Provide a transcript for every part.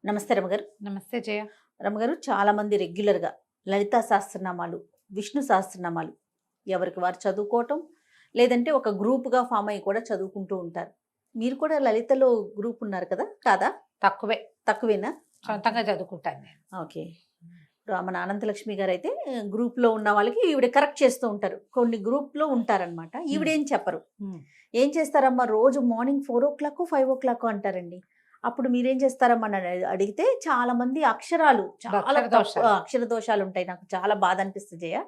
నమస్తే రమగారు. నమస్తే జయ. రమగారు, చాలా మంది రెగ్యులర్గా లలితా సహస్రనామాలు, విష్ణు సహస్రనామాలు ఎవరికి వారు చదువుకోవటం, లేదంటే ఒక గ్రూప్గా ఫామ్ అయ్యి కూడా చదువుకుంటూ ఉంటారు. మీరు కూడా లలితలో గ్రూప్ ఉన్నారు కదా, కాదా? తక్కువే, తక్కువేనా? సొంతంగా చదువుకుంటాను నేను. ఓకే. ఇప్పుడు మన అనంతలక్ష్మి గారు అయితే గ్రూప్లో ఉన్న వాళ్ళకి ఈవిడ కరెక్ట్ చేస్తూ ఉంటారు. కొన్ని గ్రూప్లో ఉంటారనమాట, ఈవిడేం చెప్పరు. ఏం చేస్తారమ్మా, రోజు మార్నింగ్ 4 o'clock 5 o'clock అంటారండి. అప్పుడు మీరేం చేస్తారమ్మా అని అడిగితే చాలా మంది అక్షరాలు చాలా అక్షర దోషాలు. అక్షర దోషాలు ఉంటాయి. నాకు చాలా బాధ అనిపిస్తుంది జయ.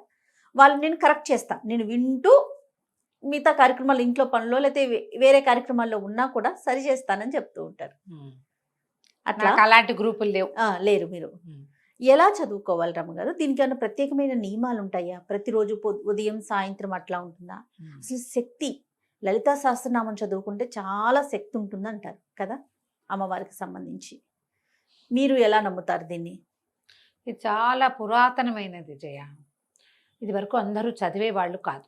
వాళ్ళు నేను కరెక్ట్ చేస్తా, నేను వింటూ మిగతా కార్యక్రమాలు, ఇంట్లో పనులు లేకపోతే వేరే కార్యక్రమాల్లో ఉన్నా కూడా సరి చేస్తానని చెప్తూ ఉంటారు. అట్లా నాకు అలాంటి గ్రూపులు లేవు. లేరు మీరు. ఎలా చదువుకోవాలి రమ్మగారు? దీనికి ఏమైనా ప్రత్యేకమైన నియమాలు ఉంటాయా? ప్రతిరోజు ఉదయం సాయంత్రం అట్లా ఉంటుందా? అసలు శక్తి, లలితా సహస్రనామం చదువుకుంటే చాలా శక్తి ఉంటుంది అంటారు కదా, అమ్మవారికి సంబంధించి. మీరు ఎలా నమ్ముతారు దీన్ని? ఇది చాలా పురాతనమైనది జయ. ఇది వరకు అందరూ చదివే వాళ్ళు కాదు.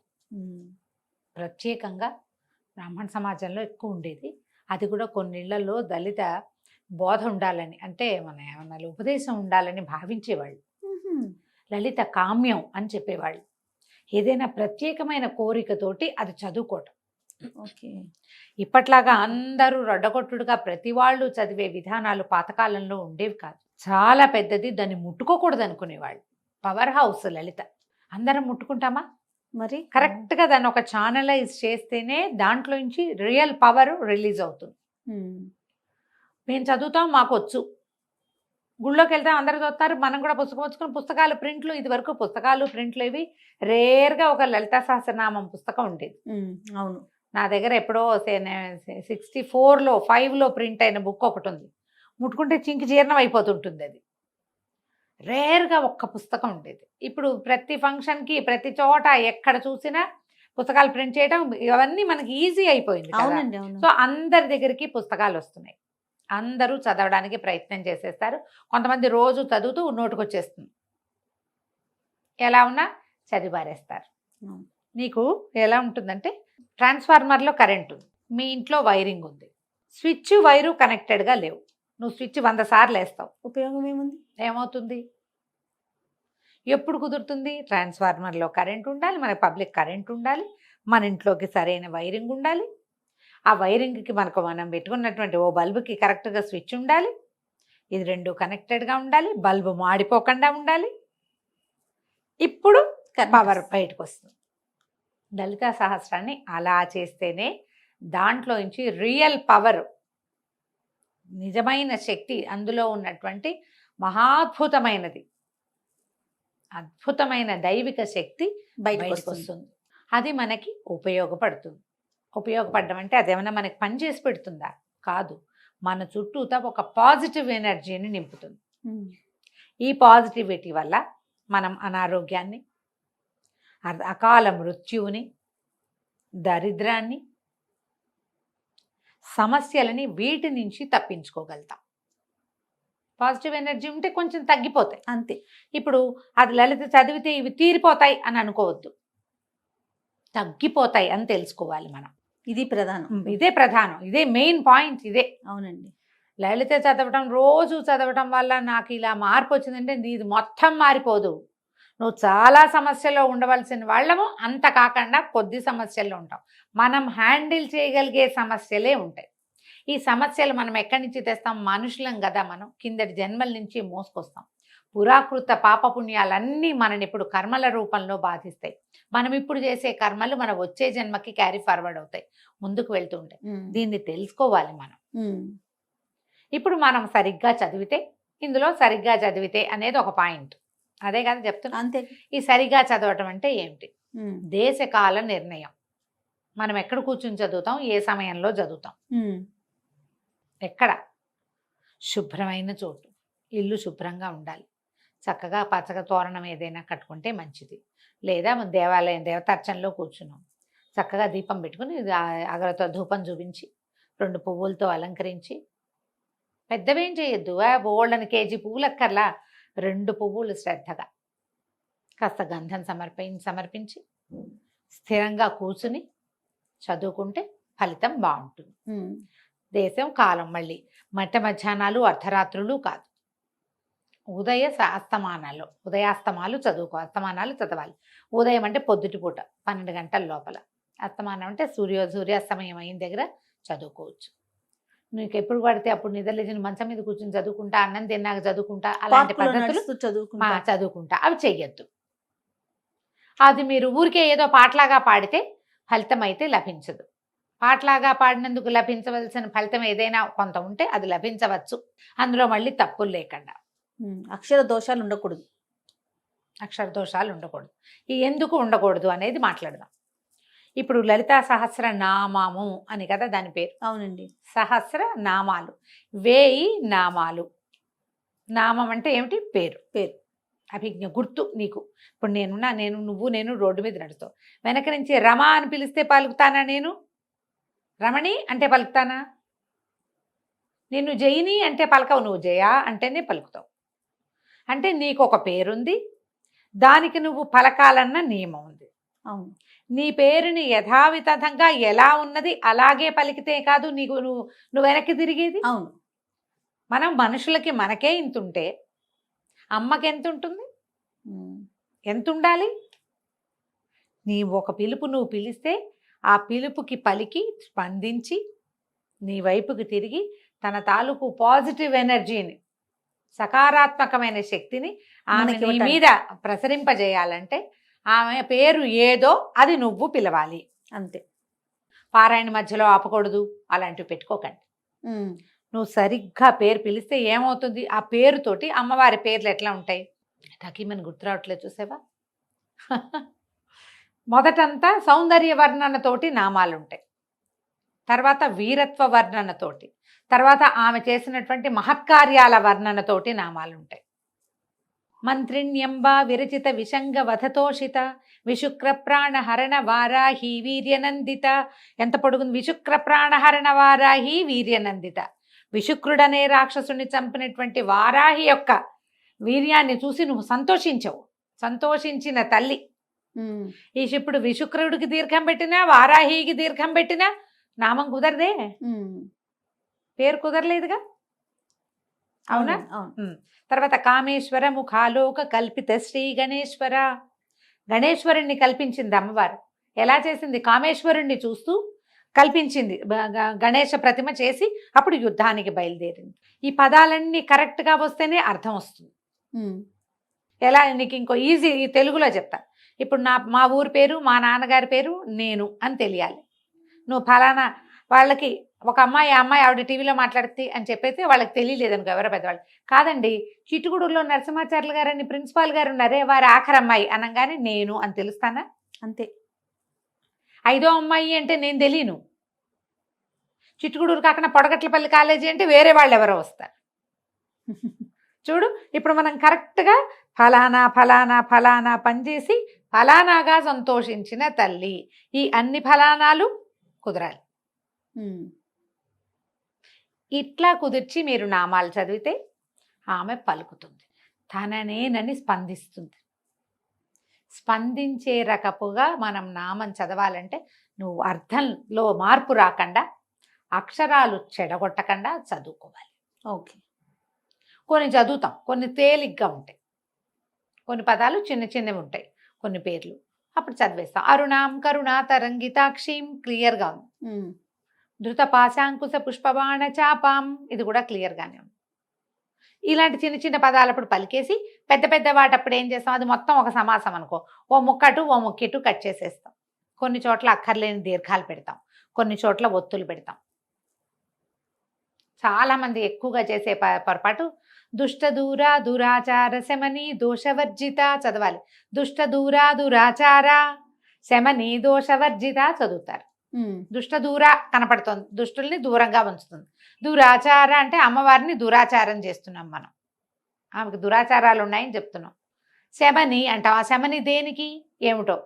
ప్రత్యేకంగా బ్రాహ్మణ సమాజంలో ఎక్కువ ఉండేది. అది కూడా కొన్నిళ్లలో దళిత బోధ ఉండాలని, అంటే మన ఏమన్నా ఉపదేశం ఉండాలని భావించేవాళ్ళు. లలిత కామ్యం అని చెప్పేవాళ్ళు. ఏదైనా ప్రత్యేకమైన కోరికతోటి అది చదువుకోవటం. ఓకే. ఇప్పట్లాగా అందరూ రొడ్డగొట్టుడుగా ప్రతి వాళ్ళు చదివే విధానాలు పాతకాలంలో ఉండేవి కాదు. చాలా పెద్దది, దాన్ని ముట్టుకోకూడదు అనుకునేవాళ్ళు. పవర్ హౌస్ లలిత. అందరం ముట్టుకుంటామా? మరి కరెక్ట్గా దాన్ని ఒక ఛానలైజ్ చేస్తేనే దాంట్లో నుంచి రియల్ పవర్ రిలీజ్ అవుతుంది. మేము చదువుతాం, మాకు వచ్చు. గుళ్ళోకి వెళ్తాం, అందరు చదువుతారు, మనం కూడా పుస్తకం వచ్చుకుని పుస్తకాలు ప్రింట్లు. ఇది వరకు పుస్తకాలు ప్రింట్లు ఇవి రేర్గా ఒక లలితా సహస్రనామం పుస్తకం ఉండేది. అవును, నా దగ్గర ఎప్పుడో 64లో 5లో ప్రింట్ అయిన బుక్ ఒకటి ఉంది. ముట్టుకుంటే చింకి జీర్ణం అయిపోతుంటుంది. అది రేర్గా ఒక్క పుస్తకం ఉండేది. ఇప్పుడు ప్రతి ఫంక్షన్కి, ప్రతి చోట ఎక్కడ చూసినా పుస్తకాలు ప్రింట్ చేయడం, ఇవన్నీ మనకి ఈజీ అయిపోయింది. అవునండి, అవును. సో అందరి దగ్గరికి పుస్తకాలు వస్తున్నాయి. అందరూ చదవడానికి ప్రయత్నం చేసేస్తారు. కొంతమంది రోజు చదువుతూ నోటుకొచ్చేస్తుంది. ఎలా ఉన్నా చదివారేస్తారు. నీకు ఎలా ఉంటుందంటే, ట్రాన్స్ఫార్మర్లో కరెంట్ ఉంది, మీ ఇంట్లో వైరింగ్ ఉంది, స్విచ్ వైరు కనెక్టెడ్గా లేవు. నువ్వు స్విచ్ 100 సార్లు వేస్తావు, ఉపయోగం ఏముంది? ఏమవుతుంది? ఎప్పుడు కుదురుతుంది? ట్రాన్స్ఫార్మర్లో కరెంట్ ఉండాలి, మన పబ్లిక్ కరెంట్ ఉండాలి, మన ఇంట్లోకి సరైన వైరింగ్ ఉండాలి. ఆ వైరింగ్కి మనం పెట్టుకున్నటువంటి ఓ బల్బుకి కరెక్ట్గా స్విచ్ ఉండాలి. ఇది 2 కనెక్టెడ్గా ఉండాలి, బల్బు మాడిపోకుండా ఉండాలి. ఇప్పుడు పవర్ బయటకు వస్తుంది. లలితా సహస్రాన్ని అలా చేస్తేనే దాంట్లో నుంచి రియల్ పవర్, నిజమైన శక్తి, అందులో ఉన్నటువంటి మహాద్భుతమైనది, అద్భుతమైన దైవిక శక్తి బయటకు వస్తుంది. అది మనకి ఉపయోగపడుతుంది. ఉపయోగపడడం అంటే అదేమన్నా మనకి పని చేసి పెడుతుందా? కాదు. మన చుట్టూతా ఒక పాజిటివ్ ఎనర్జీని నింపుతుంది. ఈ పాజిటివిటీ వల్ల మనం అనారోగ్యాన్ని, అకాల మృత్యువుని, దరిద్రాన్ని, సమస్యలని, వీటి నుంచి తప్పించుకోగలుగుతాం. పాజిటివ్ ఎనర్జీ ఉంటే కొంచెం తగ్గిపోతాయి అంతే. ఇప్పుడు అది లలిత చదివితే ఇవి తీరిపోతాయి అని అనుకోవద్దు, తగ్గిపోతాయి అని తెలుసుకోవాలి మనం. ఇది ప్రధానం, ఇదే ప్రధానం, ఇదే మెయిన్ పాయింట్. ఇదే. అవునండి. లలిత చదవటం, రోజు చదవటం వల్ల నాకు ఇలా మార్పు వచ్చిందంటే ఇది మొత్తం మారిపోదు. నువ్వు చాలా సమస్యల్లో ఉండవలసిన వాళ్ళము, అంత కాకుండా కొద్ది సమస్యల్లో ఉంటాం. మనం హ్యాండిల్ చేయగలిగే సమస్యలే ఉంటాయి. ఈ సమస్యలు మనం ఎక్కడి నుంచి తెస్తాం? మనుషులం కదా మనం, కిందటి జన్మల నుంచి మోసుకొస్తాం. పురాకృత పాపపుణ్యాలన్నీ మనని ఇప్పుడు కర్మల రూపంలో బాధిస్తాయి. మనం ఇప్పుడు చేసే కర్మలు మన వచ్చే జన్మకి క్యారీ ఫార్వర్డ్ అవుతాయి, ముందుకు వెళ్తూ ఉంటాయి. దీన్ని తెలుసుకోవాలి మనం. ఇప్పుడు మనం సరిగ్గా చదివితే, ఇందులో సరిగ్గా చదివితే అనేది ఒక పాయింట్. అదే కదా చెప్తున్నా. అంతే. ఈ సరిగా చదవటం అంటే ఏమిటి? దేశకాల నిర్ణయం. మనం ఎక్కడ కూర్చుని చదువుతాం, ఏ సమయంలో చదువుతాం, ఎక్కడ? శుభ్రమైన చోటు, ఇల్లు శుభ్రంగా ఉండాలి, చక్కగా పచ్చగా తోరణం ఏదైనా కట్టుకుంటే మంచిది. లేదా దేవాలయం దేవతార్చనలో కూర్చున్నాం, చక్కగా దీపం పెట్టుకుని అగరతో ధూపం చూపించి 2 పువ్వులతో అలంకరించి, పెద్దవేం చేయొద్దు, బోల్డని కేజీ పువ్వులు అక్కర్లా, 2 పువ్వులు శ్రద్ధగా కాస్త గంధం సమర్పించి స్థిరంగా కూర్చుని చదువుకుంటే ఫలితం బాగుంటుంది. దేశం కాలం మళ్ళీ మట్ట మధ్యాహ్నాలు అర్ధరాత్రులు కాదు. అస్తమానాలు ఉదయాస్తమాలు అస్తమానాలు చదవాలి. ఉదయం అంటే పొద్దుటిపూట 12 గంటల లోపల. అస్తమానం అంటే సూర్యాస్తమయం అయిన దగ్గర చదువుకోవచ్చు. నీకు ఎప్పుడు పడితే అప్పుడు నిద్రలేచిన మంచం మీద కూర్చొని చదువుకుంటా, అన్నం తిన్నాక చదువుకుంటా, అలాంటి పార్కులో పద్ధతులు నడుస్తూ చదువుకుంటా. చదువుకుంటా అవి చెయ్యొద్దు. అది మీరు ఊరికే ఏదో పాటలాగా పాడితే ఫలితం అయితే లభించదు. పాటలాగా పాడినందుకు లభించవలసిన ఫలితం ఏదైనా కొంత ఉంటే అది లభించవచ్చు, అందులో మళ్ళీ తప్పులు లేకుండా. అక్షర దోషాలు ఉండకూడదు. అక్షర దోషాలు ఉండకూడదు. ఈ ఎందుకు ఉండకూడదు అనేది మాట్లాడదాం. ఇప్పుడు లలితా సహస్ర నామము అని కదా దాని పేరు. అవునండి. సహస్ర నామాలు, 1000 నామాలు. నామం అంటే ఏమిటి? పేరు. పేరు, అభిజ్ఞ, గుర్తు. నీకు ఇప్పుడు నేను రోడ్డు మీద నడుస్తావు, వెనక నుంచి రమ అని పిలిస్తే పలుకుతానా? నేను రమణి అంటే పలుకుతానా? నిన్ను జయిని అంటే పలకవు, నువ్వు జయ అంటేనే పలుకుతావు. అంటే నీకు ఒక పేరుంది, దానికి నువ్వు పలకాలన్న నియమం ఉంది. అవును. నీ పేరుని యథావిధంగా ఎలా ఉన్నది అలాగే పలికితే కాదు నువ్వు వెనక్కి తిరిగేది. అవును. మనం మనుషులకి మనకే ఇంతుంటే అమ్మకి ఎంత ఉంటుంది? ఎంత ఉండాలి? నీ ఒక పిలుపు నువ్వు పిలిస్తే ఆ పిలుపుకి పలికి స్పందించి నీ వైపుకి తిరిగి తన తాలూకు పాజిటివ్ ఎనర్జీని, సకారాత్మకమైన శక్తిని ఆమె నీ మీద ప్రసరింపజేయాలంటే ఆమె పేరు ఏదో అది నువ్వు పిలవాలి అంతే. పారాయణ మధ్యలో ఆపకూడదు, అలాంటివి పెట్టుకోకండి. నువ్వు సరిగ్గా పేరు పిలిస్తే ఏమవుతుంది? ఆ పేరుతోటి అమ్మవారి పేర్లు ఎట్లా ఉంటాయి? టకీమని గుర్తు రావట్లేదు, చూసావా? మొదటంతా సౌందర్య వర్ణనతోటి నామాలు ఉంటాయి, తర్వాత వీరత్వ వర్ణనతోటి, తర్వాత ఆమె చేసినటువంటి మహత్కార్యాల వర్ణనతోటి నామాలు ఉంటాయి. మంత్రిణ్యంబ విరచిత విషంగ వధతోషిత విశుక్ర ప్రాణహరణ వారాహి వీర్యనందిత. ఎంత పొడుగుంది? విశుక్ర ప్రాణహరణ వారాహి వీర్యనందిత. విశుక్రుడనే రాక్షసుని చంపినటువంటి వారాహి యొక్క వీర్యాన్ని చూసి నువ్వు సంతోషించవు, సంతోషించిన తల్లి. ఈ ఇప్పుడు విశుక్రుడికి దీర్ఘం పెట్టినా వారాహికి దీర్ఘం పెట్టినా నామం కుదరదే, పేరు కుదరలేదుగా, అవునా? తర్వాత కామేశ్వర ముఖాలోక కల్పిత శ్రీ గణేశ్వర. గణేశ్వరుణ్ణి కల్పించింది అమ్మవారు. ఎలా చేసింది? కామేశ్వరుణ్ణి చూస్తూ కల్పించింది, గణేశ ప్రతిమ చేసి అప్పుడు యుద్ధానికి బయలుదేరింది. ఈ పదాలన్నీ కరెక్ట్గా వస్తేనే అర్థం వస్తుంది. ఎలా? నీకు ఇంకో ఈజీ తెలుగులో చెప్తా. ఇప్పుడు మా ఊరి పేరు, మా నాన్నగారి పేరు నేను అని తెలియాలి. నువ్వు ఫలానా వాళ్ళకి ఒక అమ్మాయి ఆవిడ టీవీలో మాట్లాడుతుంది అని చెప్పైతే వాళ్ళకి తెలియలేదనుకో, ఎవరో పెద్దవాళ్ళు. కాదండి, చిట్టుగూడూరులో నరసింహాచార్యులు గారని ప్రిన్సిపాల్ గారు ఉన్నారే, వారి ఆఖరి అమ్మాయి అనగానే నేను అని తెలుస్తానా? అంతే. 5వ అమ్మాయి అంటే నేను తెలియను. చిట్టుగూడూరు కాకుండా పొడగట్లపల్లి కాలేజీ అంటే వేరే వాళ్ళు ఎవరో వస్తారు. చూడు, ఇప్పుడు మనం కరెక్ట్గా ఫలానా ఫలానా ఫలానా పనిచేసి ఫలానాగా సంతోషించిన తల్లి, ఈ అన్ని ఫలానాలు కుదరాలి. ఇట్లా కుదిర్చి మీరు నామాలు చదివితే ఆమె పలుకుతుంది, తననేనని స్పందిస్తుంది. స్పందించే రకపుగా మనం నామం చదవాలంటే నువ్వు అర్థంలో మార్పు రాకుండా, అక్షరాలు చెడగొట్టకుండా చదువుకోవాలి. ఓకే. కొన్ని చదువుతాం, కొన్ని తేలిగ్గా ఉంటాయి, కొన్ని పదాలు చిన్న చిన్నవి ఉంటాయి, కొన్ని పేర్లు అప్పుడు చదివేస్తాం. అరుణాం కరుణా తరంగితాక్షీం క్లియర్గా ఉంది. ధృత పాశాంకుశ పుష్పబాణ చాపాం, ఇది కూడా క్లియర్గానే ఉంది. ఇలాంటి చిన్న చిన్న పదాలు అప్పుడు పలికేసి పెద్ద పెద్ద వాటప్పుడు ఏం చేస్తాం? అది మొత్తం ఒక సమాసం అనుకో, ఓ ముక్కటు ఓ ముక్కిటు కట్ చేసేస్తాం. కొన్ని చోట్ల అక్కర్లేని దీర్ఘాలు పెడతాం, కొన్ని చోట్ల ఒత్తులు పెడతాం. చాలామంది ఎక్కువగా చేసే పొరపాటు దుష్ట దూరా దురాచార శమని దోషవర్జిత చదవాలి. దుష్ట దూరా దురాచార శమని దోషవర్జిత చదువుతారు. దుష్ట దూర కనపడుతుంది, దుష్టుల్ని దూరంగా ఉంచుతుంది. దురాచార అంటే అమ్మవారిని దురాచారం చేస్తున్నాం మనం, ఆమెకు దురాచారాలు ఉన్నాయని చెప్తున్నాం. శమని అంటాం, ఆ శమని దేనికి ఏమిటో,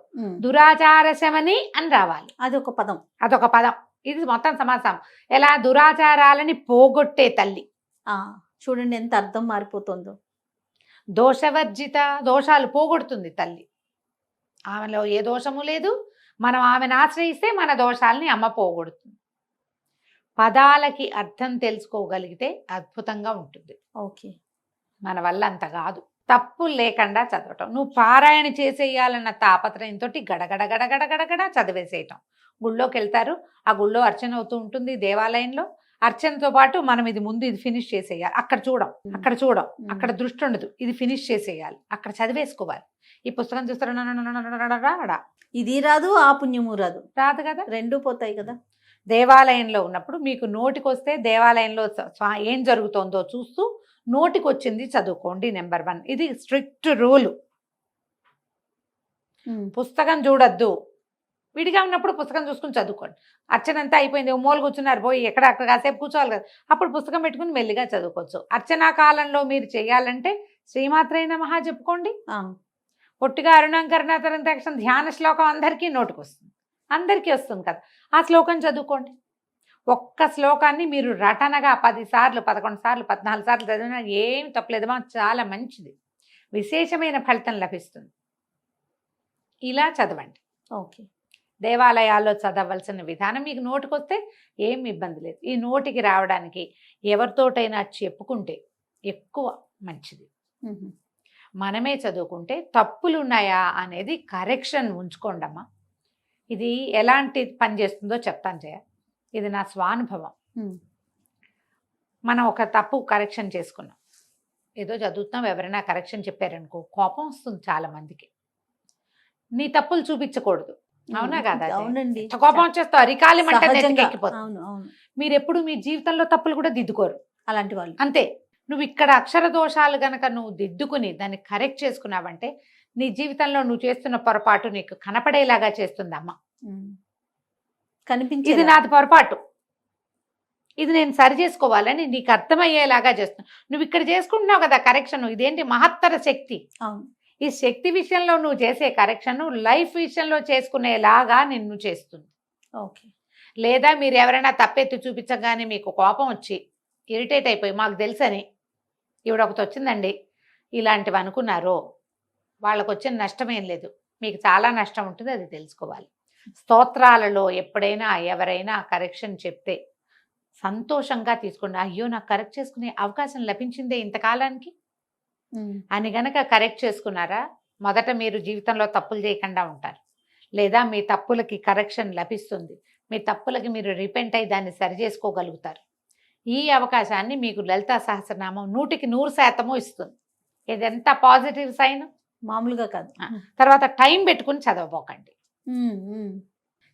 దురాచార శమని అని రావాలి. అదొక పదం, అదొక పదం. ఇది మొత్తం సమాసం. ఎలా? దురాచారాలని పోగొట్టే తల్లి. చూడండి ఎంత అర్థం మారిపోతుందో. దోషవర్జిత, దోషాలు పోగొడుతుంది తల్లి. ఆమెలో ఏ దోషము లేదు, మనం ఆమెను ఆశ్రయిస్తే మన దోషాలని అమ్మ పోగొడుతుంది. పదాలకి అర్థం తెలుసుకోగలిగితే అద్భుతంగా ఉంటుంది. ఓకే. మన వల్ల అంత కాదు. తప్పు లేకుండా చదవటం. నువ్వు పారాయణ చేసేయాలన్న తాపత్రయంతో గడగడ గడగడ గడగడ చదివేసేయటం. గుళ్ళోకి వెళ్తారు, ఆ గుళ్ళో అర్చన అవుతూ ఉంటుంది, దేవాలయంలో అర్చనతో పాటు మనం ఇది ముందు ఇది ఫినిష్ చేసేయాలి, అక్కడ చూడం, అక్కడ దృష్టి ఉండదు, ఇది ఫినిష్ చేసేయాలి, అక్కడ చదివేసుకోవాలి. ఈ పుస్తకం చూస్తారా, ఇది రాదు, ఆ పుణ్యము రాదు కదా, రెండూ పోతాయి కదా. దేవాలయంలో ఉన్నప్పుడు మీకు నోటికొస్తే దేవాలయంలో ఏం జరుగుతోందో చూస్తూ నోటికి వచ్చింది చదువుకోండి. నెంబర్ 1, ఇది స్ట్రిక్ట్ రూల్. పుస్తకం చూడొద్దు. విడిగా ఉన్నప్పుడు పుస్తకం చూసుకుని చదువుకోండి. అర్చన అంతా అయిపోయింది, మూల కూర్చున్నారు, పోయి అక్కడ కాసేపు కూర్చోవాలి కదా, అప్పుడు పుస్తకం పెట్టుకుని మెల్లిగా చదువుకోవచ్చు. అర్చనా కాలంలో మీరు చేయాలంటే శ్రీమాత్రే నమః చెప్పుకోండి. పొట్టిగా అరుణంకరణాతరంతక్షం ధ్యాన శ్లోకం అందరికీ నోటికి వస్తుంది, అందరికీ వస్తుంది కదా, ఆ శ్లోకం చదువుకోండి. ఒక్క శ్లోకాన్ని మీరు రటనగా 10 సార్లు 11 సార్లు 14 సార్లు చదివినా ఏమి తప్పలేదమ్మా, చాలా మంచిది, విశేషమైన ఫలితం లభిస్తుంది. ఇలా చదవండి. ఓకే. దేవాలయాల్లో చదవలసిన విధానం మీకు నోటికొస్తే ఏం ఇబ్బంది లేదు. ఈ నోటికి రావడానికి ఎవరితోటైనా చెప్పుకుంటే ఎక్కువ మంచిది. మనమే చదువుకుంటే తప్పులు ఉన్నాయా అనేది కరెక్షన్ ఉంచుకోండమ్మా. ఇది ఎలాంటి పని చేస్తుందో చెప్తాను జయ, ఇది నా స్వానుభవం. మనం ఒక తప్పు కరెక్షన్ చేసుకున్నాం, ఏదో చదువుతున్నాం, ఎవరైనా కరెక్షన్ చెప్పారనుకో కోపం వస్తుంది చాలా మందికి. నీ తప్పులు చూపించకూడదు, అవునా కదా? అవునండి. కోపం వచ్చేస్తావు, అరికాలి మంట ఎక్కిపోతుంది. అవును అవును. మీరు ఎప్పుడు మీ జీవితంలో తప్పులు కూడా దిద్దుకోరు అలాంటి వాళ్ళు. అంతే. నువ్వు ఇక్కడ అక్షర దోషాలు గనక నువ్వు దిద్దుకుని దాన్ని కరెక్ట్ చేసుకున్నావంటే నీ జీవితంలో నువ్వు చేస్తున్న పొరపాటు నీకు కనపడేలాగా చేస్తుంది అమ్మ. కనిపించి ఇది నాది పొరపాటు, ఇది నేను సరి చేసుకోవాలని నీకు అర్థమయ్యేలాగా చేస్తున్నా. నువ్వు ఇక్కడ చేసుకుంటున్నావు కదా కరెక్షన్, ఇదేంటి మహత్తర శక్తి. అవును. ఈ శక్తి విషయంలో నువ్వు చేసే కరెక్షన్ లైఫ్ విషయంలో చేసుకునేలాగా నిన్ను చేస్తుంది. ఓకే. లేదా మీరు ఎవరైనా తప్పెత్తి చూపించగానే మీకు కోపం వచ్చి ఇరిటేట్ అయిపోయి మాకు తెలుసని ఈవిడ ఒకటి వచ్చిందండి ఇలాంటివి అనుకున్నారో వాళ్ళకు వచ్చిన నష్టం ఏం లేదు, మీకు చాలా నష్టం ఉంటుంది, అది తెలుసుకోవాలి. స్తోత్రాలలో ఎప్పుడైనా ఎవరైనా కరెక్షన్ చెప్తే సంతోషంగా తీసుకోండి. అయ్యో నాకు కరెక్ట్ చేసుకునే అవకాశం లభించిందే ఇంతకాలానికి అని గనక కరెక్ట్ చేసుకున్నారా, మొదట మీరు జీవితంలో తప్పులు చేయకుండా ఉంటారు. లేదా మీ తప్పులకి కరెక్షన్ లభిస్తుంది, మీ తప్పులకి మీరు రిపెంట్ అయ్యి దాన్ని సరి చేసుకోగలుగుతారు. ఈ అవకాశాన్ని మీకు లలితా సహస్రనామం 100% ఇస్తుంది. ఇది ఎంత పాజిటివ్ సైన్, మామూలుగా కాదు. తర్వాత టైం పెట్టుకుని చదవబోకండి.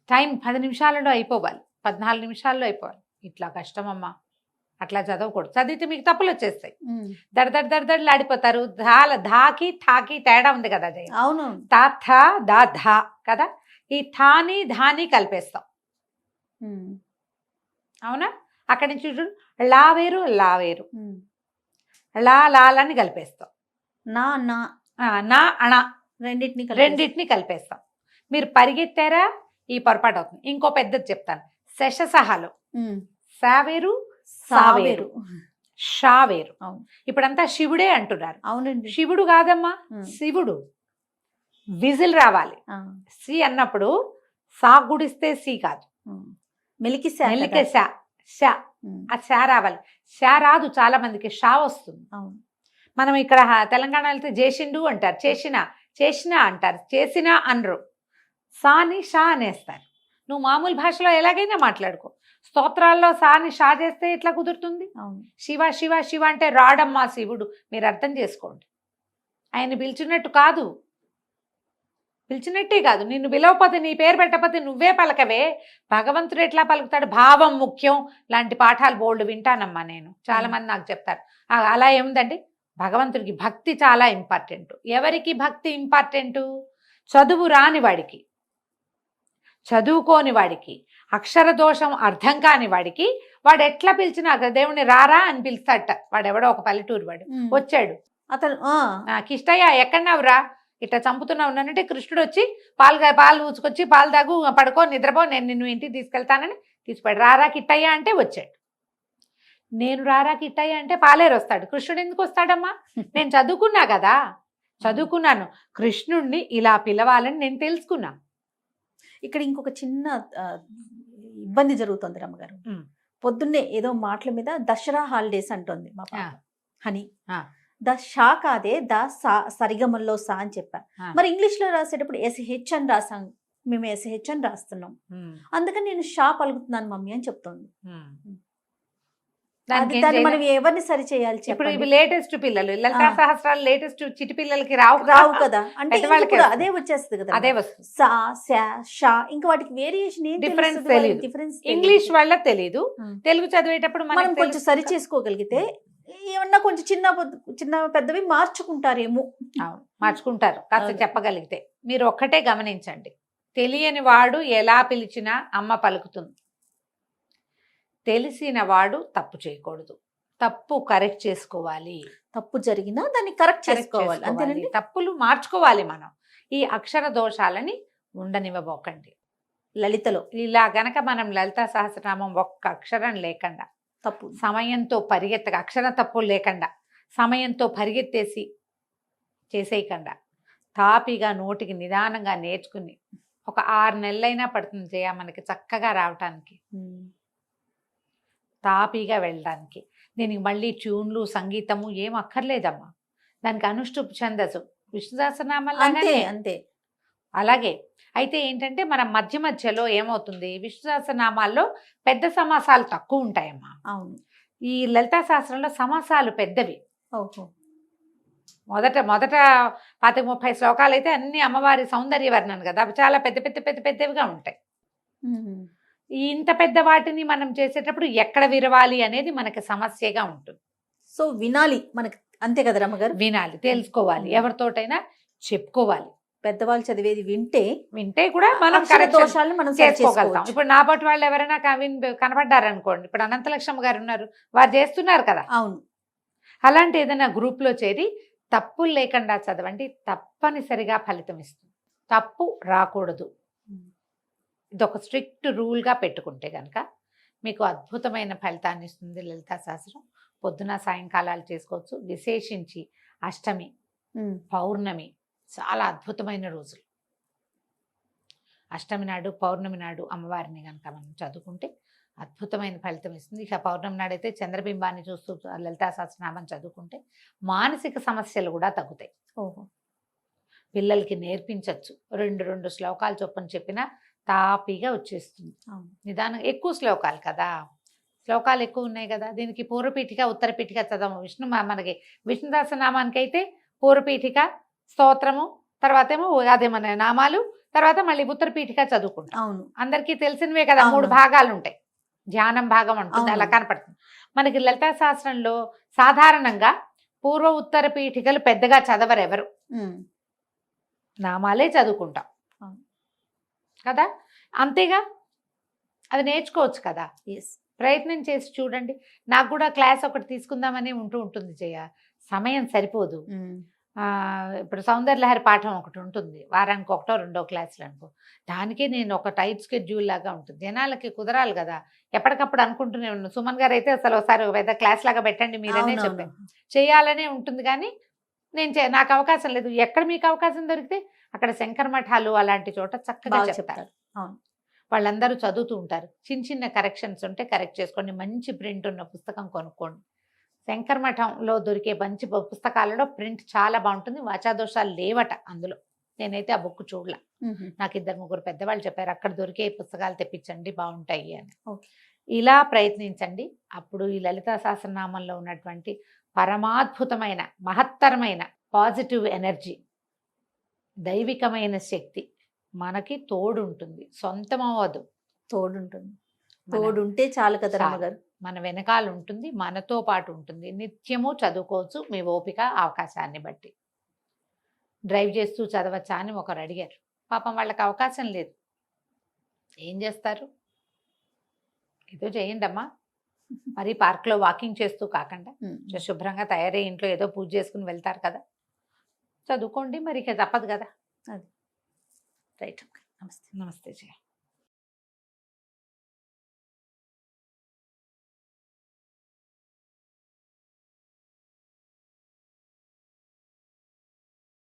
టైం 10 నిమిషాలలో అయిపోవాలి, 14 నిమిషాల్లో అయిపోవాలి. ఇట్లా కష్టమమ్మా, అట్లా చదవకూడదు. చదివితే మీకు తప్పులు వచ్చేస్తాయి, దడదడలాడిపోతారు. ఆడిపోతారు. ధాకి థాకి తేడా ఉంది కదా జయ. అవును. తా థా దా ధా కదా, ఈ థాని ధాని కలిపేస్తాం, అవునా? అక్కడి నుంచి చూడు, లా వేరు లా వేరు, లాలని కలిపేస్తాం, నా అణ రెండింటిని కలిపేస్తాం. మీరు పరిగెత్తారా ఈ పొరపాటు అవుతుంది. ఇంకో పెద్దది చెప్తాను, శశసహాలు సావేరు సావేరు షావేరు. ఇప్పుడంతా శివుడే అంటున్నారు. అవునండి. శివుడు కాదమ్మా, శివుడు. విజిల్ రావాలి. సి అన్నప్పుడు సా గుడిస్తే సి కాదు, మెలికే షా, ఆ షా రావాలి. షా రాదు చాలా మందికి, షా వస్తుంది. మనం ఇక్కడ తెలంగాణ వెళ్తే చేసిండు అంటారు, చేసినా అంటారు, చేసినా అనరు. సాని షా అనేస్తారు. నువ్వు మామూలు భాషలో ఎలాగైనా మాట్లాడుకో, స్తోత్రాల్లో సాని షా చేస్తే ఎట్లా కుదురుతుంది? శివ శివ శివ అంటే రాడమ్మా శివుడు, మీరు అర్థం చేసుకోండి. ఆయన పిలిచినట్టు కాదు, పిలిచినట్టే కాదు. నిన్ను పిలవకపోతే, నీ పేరు పెట్టకపోతే నువ్వే పలకవే, భగవంతుడు ఎట్లా పలుకుతాడు? భావం ముఖ్యం లాంటి పాఠాలు బోల్డ్ వింటానమ్మా నేను, చాలా మంది నాకు చెప్తారు. అలా ఏముందండి, భగవంతుడికి భక్తి చాలా ఇంపార్టెంట్. ఎవరికి భక్తి ఇంపార్టెంటు? చదువు రాని వాడికి, చదువుకోని వాడికి, అక్షర దోషం అర్థం కాని వాడికి, వాడు ఎట్లా పిలిచినా దేవుణ్ణి రారా అని పిలుస్తాడట. వాడెవడో ఒక పల్లెటూరు వాడు వచ్చాడు, అతను కిష్టయ్య ఎక్కడన్నావురా, ఇట్లా చంపుతున్నావు అంటే కృష్ణుడు వచ్చి పాలు ఊచుకొచ్చి పాలు తాగు, పడుకో, నిద్రపో, నేను నిన్ను ఇంటికి తీసుకెళ్తానని తీసుకుపోయాడు. రారా కిట్టయ్య అంటే వచ్చాడు. నేను రారా కిట్టయ్య అంటే పాలేరు వస్తాడు, కృష్ణుడు ఎందుకు వస్తాడమ్మా? నేను చదువుకున్నా కదా, చదువుకున్నాను, కృష్ణుడిని ఇలా పిలవాలని నేను తెలుసుకున్నా. ఇక్కడ ఇంకొక చిన్న ఇబ్బంది జరుగుతుంది రమ్మగారు. పొద్దున్నే ఏదో మాటల మీద దసరా హాలిడేస్ అంటుంది మా పాప ఆ. హనీ. ఆ. ద షా కాదే ద సా సరిగమల్లో సా అని చెప్పా. ఆ. మరి ఇంగ్లీష్ లో రాసేటప్పుడు ఎస్హెచ్ అని రాసాం, మేము ఎస్హెచ్ అని రాస్తున్నాం, ఉమ్. అందుకని నేను షా పలుకుతున్నాను మమ్మీ అని చెప్తోంది. ఉమ్. అది దానికి ఏం దాన్ని చేయలేం. మనం ఎవరిని సరి చేయాలి ఇప్పుడు చెప్పండి? ఇవి లేటెస్ట్ పిల్లలు లలితా ఆ. సహస్రాలు లేటెస్ట్ చిటి పిల్లలకి రావు రావు కదా, అంటే పెద్దవాళ్ళకే ఇంక ఇప్పుడు వస్తుంది. అదే వచ్చేస్తుంది కదా, అదే వస్తుంది. సా శా షా, ఇంకా వాటికి వేరియేషన్ ఏం Difference తెలుస్తుంది వాళ్ళకి? తెలీదు. డిఫరెన్స్ ఇంగ్లీష్ వాళ్ళ తెలీదు, ఆ. తెలుగు చదివేటప్పుడు మనం మనకి కొంచెం సరి చేసుకోగలిగితే ఏమన్నా కొంచెం చిన్న పెద్దవి మార్చుకుంటారేమో. అవును, మార్చుకుంటారు కాస్త అవును. చెప్పగలిగితే. మీరు ఒక్కటే గమనించండి, తెలియని వాడు ఎలా పిలిచినా అమ్మ పలుకుతుంది. తెలిసిన వాడు తప్పు చేయకూడదు, తప్పు కరెక్ట్ చేసుకోవాలి. తప్పు జరిగినా దాన్ని కరెక్ట్ కరెక్ట్ చేసుకోవాలి, అంతేనండి. తప్పులు మార్చుకోవాలి మనం. ఈ అక్షర దోషాలని ఉండనివ్వబోకండి. లలితలో ఇలా గనక మనం లలితా సహస్రనామం ఒక్క అక్షరం లేకుండా, తప్పు సమయంతో పరిగెత్తగా, అక్షర తప్పు లేకుండా సమయంతో పరిగెత్తేసి చేసేయకుండా తాపిగా నోటికి నిదానంగా నేర్చుకుని ఒక 6 నెలలైనా పడుతుంది జయ మనకి చక్కగా రావటానికి, తాపీగా వెళ్ళడానికి. దీనికి మళ్ళీ ట్యూన్లు సంగీతము ఏం అక్కర్లేదమ్మా. దానికి అనుష్ఠుప్ ఛందస్సు విష్ణు అంతే సహస్రనామాలాగానే. అంతే. అలాగే అయితే ఏంటంటే మనం మధ్య మధ్యలో ఏమవుతుంది, విష్ణు సహస్రనామాల్లో పెద్ద సమాసాలు తక్కువ ఉంటాయమ్మా. అవును. ఈ లలితా శాస్త్రంలో సమాసాలు పెద్దవి. ఓహో. మొదట 25-30 శ్లోకాలు అయితే అన్ని అమ్మవారి సౌందర్య వర్ణన కదా, అవి చాలా పెద్దవిగా ఉంటాయి. ఉమ్. ఈ ఇంత పెద్ద వాటిని మనం చేసేటప్పుడు ఎక్కడ విరవాలి అనేది మనకి సమస్యగా ఉంటుంది. సో వినాలి మనకి, అంతే కదా రమ్మగారు? వినాలి, తెలుసుకోవాలి, ఎవరితోటైనా చెప్పుకోవాలి. పెద్దవాళ్ళు చదివేది వింటే కూడా మనం అక్షర correction దోషాలను మనం సరి చేసుకోగలుగుతాం. చేసుకోవచ్చు. ఇప్పుడు నా పాటు వాళ్ళు ఎవరైనా కనపడ్డారనుకోండి, ఇప్పుడు అనంతలక్ష్మి గారు ఉన్నారు, వారు చేస్తున్నారు కదా, అవును. అలాంటి ఏదైనా గ్రూప్లో చేరి తప్పులు లేకుండా చదవండి, తప్పనిసరిగా ఫలితం ఇస్తుంది. తప్పు రాకూడదు, ఇదొక స్ట్రిక్ట్ రూల్గా పెట్టుకుంటే కనుక మీకు అద్భుతమైన ఫలితాన్ని ఇస్తుంది లలితా శాస్త్రం. పొద్దున సాయంకాలాలు చేసుకోవచ్చు, విశేషించి అష్టమి పౌర్ణమి చాలా అద్భుతమైన రోజులు. అష్టమి నాడు పౌర్ణమి నాడు అమ్మవారిని కనుక మనం చదువుకుంటే అద్భుతమైన ఫలితం ఇస్తుంది. ఇక పౌర్ణమి నాడైతే చంద్రబింబాన్ని చూస్తూ లలితా సహస్రనామం చదువుకుంటే మానసిక సమస్యలు కూడా తగ్గుతాయి. ఓహో. పిల్లలకి నేర్పించవచ్చు, 2 శ్లోకాలు చొప్పున చెప్పినా తాపీగా వచ్చేస్తుంది. నిదానం, ఎక్కువ శ్లోకాలు కదా, శ్లోకాలు ఎక్కువ ఉన్నాయి కదా. దీనికి పూర్వపీఠిక ఉత్తరపీఠిక చదవము. మనకి విష్ణు సహస్రనామానికి అయితే పూర్వపీఠిక స్తోత్రము, తర్వాత ఏమో అదే మన నామాలు, తర్వాత మళ్ళీ ఉత్తరపీఠిక చదువుకుంటాం. అవును, అందరికీ తెలిసినవే కదా. 3 భాగాలు ఉంటాయి, ధ్యానం భాగం ఉంటుంది, అలా కనపడుతుంది. మనకి లలితా శాస్త్రంలో సాధారణంగా పూర్వ ఉత్తర పీఠికలు పెద్దగా చదవరు ఎవరు, నామాలే చదువుకుంటాం కదా. అంతేగా, అది నేర్చుకోవచ్చు కదా. ప్రయత్నం చేసి చూడండి. నాకు కూడా క్లాస్ ఒకటి తీసుకుందామని ఉంటుంది జయ, సమయం సరిపోదు. ఇప్పుడు సౌందర్యలహరి పాఠం ఒకటి ఉంటుంది, వారానికి 1-2 క్లాసులు అనుకో. దానికే నేను ఒక టైట్ స్కెడ్యూల్ లాగా ఉంటుంది, జనాలకి కుదరాలి కదా. ఎప్పటికప్పుడు అనుకుంటూనే ఉన్నాను, సుమన్ గారు అయితే అసలు ఒకసారి పెద్ద క్లాస్ లాగా పెట్టండి మీరనే చెప్పాను, చేయాలనే ఉంటుంది. కానీ నాకు అవకాశం లేదు. ఎక్కడ మీకు అవకాశం దొరికితే అక్కడ శంకర మఠాలు అలాంటి చోట చక్కగా చెప్తారు. వాళ్ళందరూ చదువుతూ ఉంటారు. చిన్న కరెక్షన్స్ ఉంటే కరెక్ట్ చేసుకోండి, మంచి ప్రింట్ ఉన్న పుస్తకం కొనుక్కోండి. శంకర మఠంలో దొరికే మంచి పుస్తకాలలో ప్రింట్ చాలా బాగుంటుంది, వాచాదోషాలు లేవట అందులో. నేనైతే ఆ బుక్ చూడలే, నాకు 2-3 పెద్దవాళ్ళు చెప్పారు అక్కడ దొరికే పుస్తకాలు తెప్పించండి బాగుంటాయి అని. ఇలా ప్రయత్నించండి, అప్పుడు ఈ లలితా సహస్రనామంలో ఉన్నటువంటి పరమాద్భుతమైన మహత్తరమైన పాజిటివ్ ఎనర్జీ, దైవికమైన శక్తి మనకి తోడుంటుంది. సొంతం అవ్వదు, తోడుంటే చాలు కదా రమ్మగారు. మన వెనకాల ఉంటుంది, మనతో పాటు ఉంటుంది. నిత్యము చదువుకోవచ్చు మీ ఓపిక అవకాశాన్ని బట్టి. డ్రైవ్ చేస్తూ చదవచ్చా అని ఒకరు అడిగారు. పాపం వాళ్ళకి అవకాశం లేదు, ఏం చేస్తారు? ఏదో చేయండి అమ్మా. మరి పార్క్లో వాకింగ్ చేస్తూ కాకుండా శుభ్రంగా తయారై ఇంట్లో ఏదో పూజ చేసుకుని వెళ్తారు కదా, చదువుకోండి. మరి ఇక తప్పదు కదా. అది రైట్. నమస్తే. నమస్తే జయ.